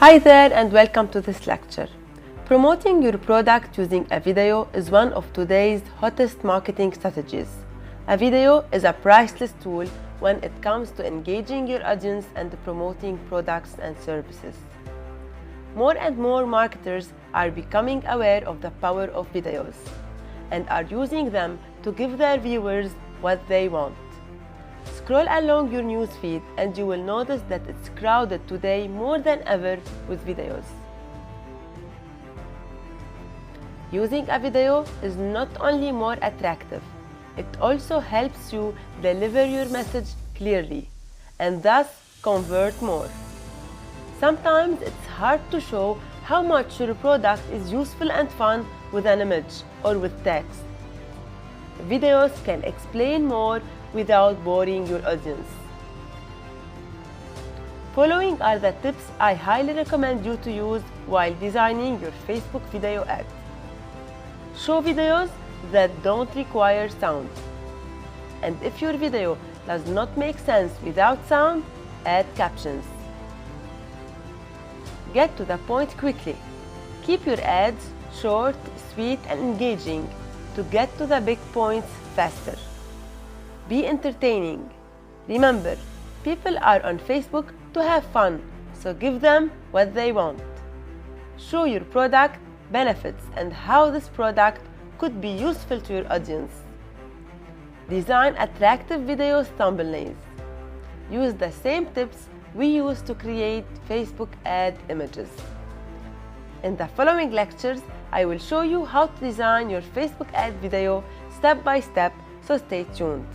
Hi there and welcome to this lecture. Promoting your product using a video is one of today's hottest marketing strategies. A video is a priceless tool when it comes to engaging your audience and promoting products and services. More and more marketers are becoming aware of the power of videos and are using them to give their viewers what they want. Scroll along your newsfeed and you will notice that it's crowded today more than ever with videos. Using a video is not only more attractive, it also helps you deliver your message clearly and thus convert more. Sometimes it's hard to show how much your product is useful and fun with an image or with text. Videos can explain more without boring your audience. Following are the tips I highly recommend you to use while designing your Facebook video ad. Show videos that don't require sound. And if your video does not make sense without sound, add captions. Get to the point quickly. Keep your ads short, sweet, and engaging to get to the big points faster. Be entertaining. Remember, people are on Facebook to have fun, so give them what they want. Show your product, benefits, and how this product could be useful to your audience. Design attractive video thumbnails. Use the same tips we use to create Facebook ad images. In the following lectures, I will show you how to design your Facebook ad video step by step, so stay tuned.